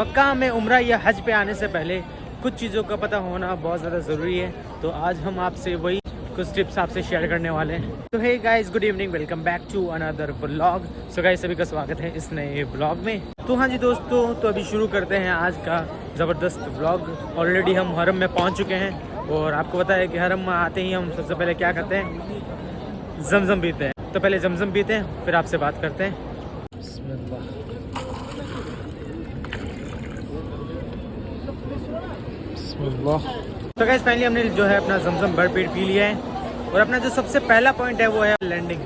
मक्का में उम्रा या हज पे आने से पहले कुछ चीज़ों का पता होना बहुत ज़्यादा ज़रूरी है। तो आज हम आपसे वही कुछ टिप्स आपसे शेयर करने वाले हैं। तो hey guys, good evening, welcome back to another vlog. So guys, सभी का स्वागत है इस नए व्लॉग में। तो हाँ जी दोस्तों, तो अभी शुरू करते हैं आज का ज़बरदस्त व्लॉग। ऑलरेडी हम हरम में पहुँच चुके हैं और आपको पता है कि हरम में आते ही हम सबसे पहले क्या करते हैं, जमजम पीते हैं। तो पहले जमजम पीते हैं, फिर आपसे बात करते हैं। तो गाइस फाइनली हमने जो है अपना जमजम भरपेट पी लिया है। और अपना जो सबसे पहला पॉइंट है वो है लैंडिंग,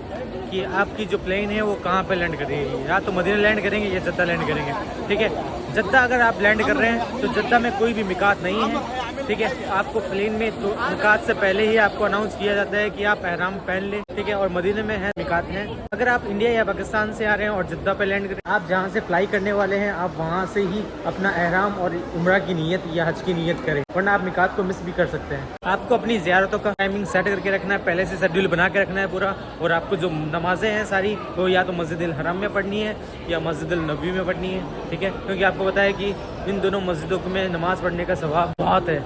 कि आपकी जो प्लेन है वो कहाँ पे लैंड करेगी। या तो मदीना लैंड करेंगे या जद्दा लैंड करेंगे। ठीक है, जद्दा अगर आप लैंड कर रहे हैं तो जद्दा में कोई भी मिकात नहीं है। ठीक है, आपको प्लेन में तो मिकात से पहले ही आपको अनाउंस किया जाता है कि आप एहराम पहन लें। ठीक है, और मदीने में है मिकात है। अगर आप इंडिया या पाकिस्तान से आ रहे हैं और जद्दा पे लैंड करें, आप जहाँ से फ्लाई करने वाले हैं आप वहाँ से ही अपना एहराम और उम्रा की नीयत या हज की नीयत करें, वरना आप मिकात को मिस भी कर सकते हैं। आपको अपनी ज़ियारतों का टाइमिंग सेट करके रखना है, पहले से शेड्यूल बना के रखना है पूरा। और आपको जो नमाजें हैं सारी वो या तो मस्जिद हरम में पढ़नी है या मस्जिद नबवी में पढ़नी है। ठीक है, क्योंकि आपको पता है कि इन दोनों मस्जिदों में नमाज़ पढ़ने का सवाब बहुत है।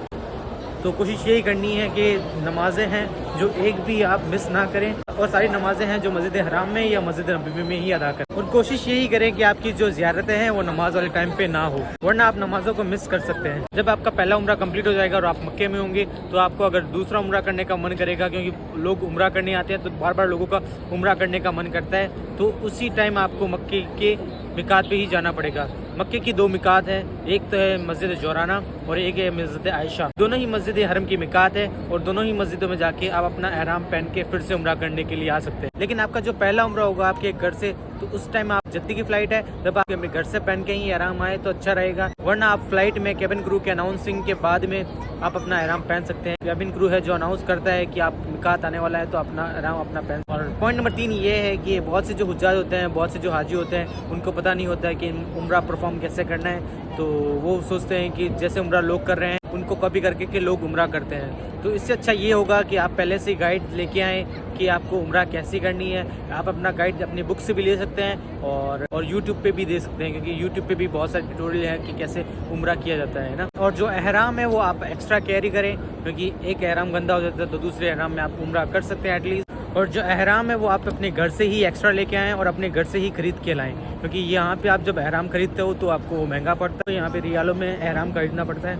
तो कोशिश यही करनी है कि नमाजें हैं जो एक भी आप मिस ना करें, और सारी नमाजें हैं जो मस्जिद हराम में या मस्जिद नबवी में ही अदा करें। और कोशिश यही करें कि आपकी जो ज़ियारतें हैं वो नमाज वाले टाइम पे ना हो, वरना आप नमाजों को मिस कर सकते हैं। जब आपका पहला उम्रा कंप्लीट हो जाएगा और आप मक्के में होंगे तो आपको अगर दूसरा उम्रा करने का मन करेगा, क्योंकि लोग उम्रा करने आते हैं तो बार बार लोगों का उम्रा करने का मन करता है, तो उसी टाइम आपको मक्के के मिकात पे ही जाना पड़ेगा। मक्के की दो मिकात है, एक तो है मस्जिद जोराना और एक है मस्जिद आयशा। दोनों ही मस्जिद हरम की मिकात है और दोनों ही मस्जिदों में जाके आप अपना एहराम पहन के फिर से उम्रा करने के लिए आ सकते हैं। लेकिन आपका जो पहला उम्रा होगा आपके घर से, तो उस टाइम आप जद्दी की फ्लाइट है, जब आप अपने घर से पहन के ही एहराम आए तो अच्छा रहेगा। वरना आप फ्लाइट में केबिन क्रू के अनाउंसिंग के बाद में आप अपना एहराम पहन सकते हैं। केबिन क्रू है जो अनाउंस करता है कि आप मिकात आने वाला है, तो अपना एहराम अपना पहन। और पॉइंट नंबर 3 ये है कि बहुत से जो हुज्जाज होते हैं, बहुत से जो हाजी होते हैं, उनको पता नहीं होता है कि उम्रा परफॉर्म कैसे करना है। तो वो सोचते हैं कि जैसे उम्रा लोग कर रहे हैं उनको कॉपी करके के लोग उम्रा करते हैं। तो इससे अच्छा ये होगा कि आप पहले से गाइड लेके आएँ कि आपको उम्रा कैसी करनी है। आप अपना गाइड अपनी बुक से भी ले सकते हैं और यूट्यूब पे भी दे सकते हैं, क्योंकि यूट्यूब पे भी बहुत सारे ट्यूटोरियल है कि कैसे उम्रा किया जाता है ना। और जो एहराम है वो आप एक्स्ट्रा कैरी करें, क्योंकि एक एहराम गंदा हो जाता है तो दूसरे एहराम में आप उम्रा कर सकते हैं एटलीस्ट। और जो एहराम है वो आप अपने घर से ही एक्स्ट्रा लेके आएँ और अपने घर से ही खरीद के लाएँ, क्योंकि यहाँ पे आप जब एहराम खरीदते हो तो आपको महंगा पड़ता है। यहाँ पे रियालों में एहराम खरीदना पड़ता है,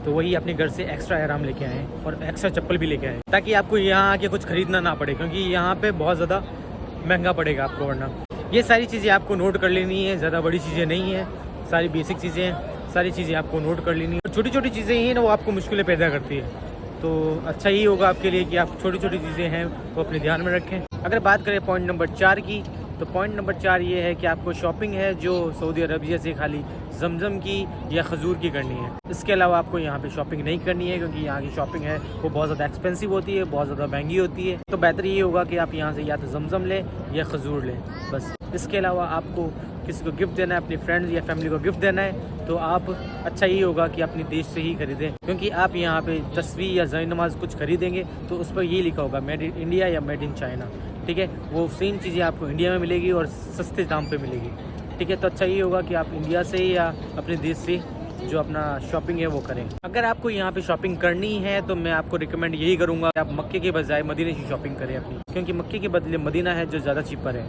तो वही अपने घर से एक्स्ट्रा एहराम लेके आएँ और एक्स्ट्रा चप्पल भी लेके आएँ, ताकि आपको यहाँ आके कुछ खरीदना ना पड़े, क्योंकि यहाँ पे बहुत ज़्यादा महंगा पड़ेगा आपको। वरना ये सारी चीज़ें आपको नोट कर लेनी है, ज़्यादा बड़ी चीज़ें नहीं है, सारी बेसिक चीज़ें हैं, सारी चीज़ें आपको नोट कर लेनी है। छोटी छोटी चीज़ें ही हैं ना, वो आपको मुश्किलें पैदा करती है। तो अच्छा ही होगा आपके लिए कि आप छोटी छोटी चीज़ें हैं वो अपने ध्यान में रखें। अगर बात करें पॉइंट नंबर 4 की, तो पॉइंट नंबर 4 ये है कि आपको शॉपिंग है जो सऊदी अरबिया से खाली जमजम की या खजूर की करनी है। इसके अलावा आपको यहाँ पे शॉपिंग नहीं करनी है, क्योंकि यहाँ की शॉपिंग है वो बहुत ज़्यादा एक्सपेंसिव होती है, बहुत ज़्यादा महंगी होती है। तो बेहतर ये होगा कि आप यहाँ से या तो जमजम लें या खजूर लें, बस। इसके अलावा आपको किसी को गिफ्ट देना है, अपनी फ्रेंड्स या फैमिली को गिफ्ट देना है, तो आप अच्छा ही होगा कि अपने देश से ही खरीदें, क्योंकि आप यहाँ पे तस्वीर या ज़ाय नमाज कुछ खरीदेंगे तो उस पर ये लिखा होगा मेड इन इंडिया या मेड इन चाइना। ठीक है, वो सेम चीज़ें आपको इंडिया में मिलेगी और सस्ते दाम पे मिलेगी। ठीक है, तो अच्छा ये होगा कि आप इंडिया से या अपने देश से जो अपना शॉपिंग है वो करें। अगर आपको यहाँ पे शॉपिंग करनी है तो मैं आपको रिकमेंड यही करूँगा आप मक्के के बजाय मदीने से शॉपिंग करें अपनी, क्योंकि मक्के के बदले मदीना है जो ज़्यादा चीपर है,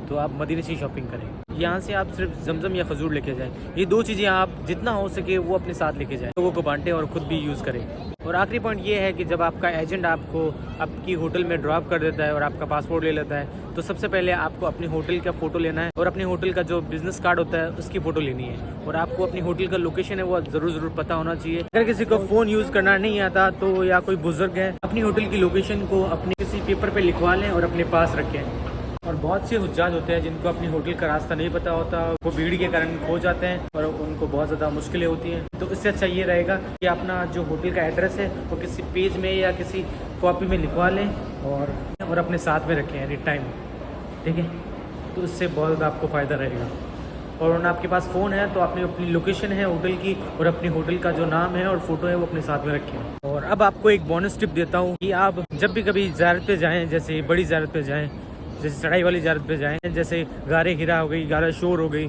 तो आप मदीने से शॉपिंग करें। यहाँ से आप सिर्फ जमजम या खजूर लेके जाएं, ये दो चीज़ें आप जितना हो सके वो अपने साथ लेके जाएं, लोगों को बांटें और ख़ुद भी यूज़ करें। और आखिरी पॉइंट ये है कि जब आपका एजेंट आपको आपकी होटल में ड्रॉप कर देता है और आपका पासपोर्ट ले लेता है, तो सबसे पहले आपको अपने होटल का फ़ोटो लेना है और अपने होटल का जो बिज़नेस कार्ड होता है उसकी फ़ोटो लेनी है। और आपको अपनी होटल का लोकेशन है वो ज़रूर पता होना चाहिए। अगर किसी को फ़ोन यूज़ करना नहीं आता तो या कोई बुजुर्ग है, अपनी होटल की लोकेशन को अपने किसी पेपर पर लिखवा लें और अपने पास रखें। और बहुत से हुज्जाज होते हैं जिनको अपनी होटल का रास्ता नहीं पता होता, वो भीड़ के कारण खो जाते हैं और उनको बहुत ज़्यादा मुश्किलें होती हैं। तो इससे अच्छा ये रहेगा कि अपना जो होटल का एड्रेस है वो किसी पेज में या किसी कॉपी में लिखवा लें और अपने साथ में रखें एनी टाइम। ठीक है, तो इससे बहुत ज़्यादा आपको फ़ायदा रहेगा। और आपके पास फ़ोन है तो आपने अपनी लोकेशन है होटल की और अपनी होटल का जो नाम है और फ़ोटो है वो अपने साथ में रखें। और अब आपको एक बोनस टिप देता हूँ कि आप जब भी कभी ज़ियारत पे जाएँ, जैसे बड़ी ज़ियारत पे जाएँ, जैसे चढ़ाई वाली ज़ियारत पे जाएँ, जैसे गारे हिरा हो गई, गारा शोर हो गई,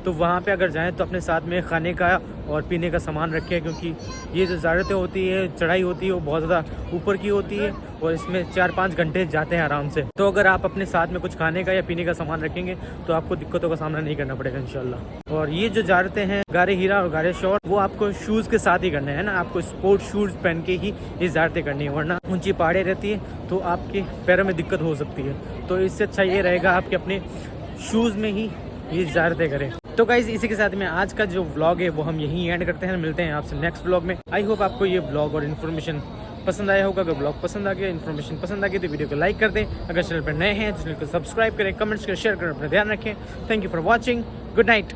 तो वहाँ पे अगर जाएं तो अपने साथ में खाने का और पीने का सामान रखें, क्योंकि ये जो ज़्यारतें होती है, चढ़ाई होती है, वो बहुत ज़्यादा ऊपर की होती है और इसमें 4-5 घंटे जाते हैं आराम से। तो अगर आप अपने साथ में कुछ खाने का या पीने का सामान रखेंगे तो आपको दिक्कतों का सामना नहीं करना पड़ेगा इंशाल्लाह। और ये जो ज़्यारतें हैं गारे हीरा और गारे शौर, वो आपको शूज़ के साथ ही करने हैं ना, आपको स्पोर्ट शूज़ पहन के ही ये ज़्यारतें करनी है, वरना ऊंची पहाड़ें रहती है तो आपके पैरों में दिक्कत हो सकती है। तो इससे अच्छा ये रहेगा आपके अपने शूज़ में ही ये ज़्यारतें करें। तो गाइज़ इसी के साथ में आज का जो व्लॉग है वो हम यहीं एंड करते हैं। मिलते हैं आपसे नेक्स्ट व्लॉग में। आई होप आपको ये व्लॉग और इन्फॉर्मेशन पसंद आया होगा। अगर ब्लॉग पसंद आ गया, इन्फॉर्मेशन पसंद आ गई तो वीडियो को लाइक कर दें। अगर चैनल पर नए हैं तो चैनल को सब्सक्राइब करें, कमेंट्स करें, शेयर करें, अपना ध्यान रखें। Thank you for watching. Good night.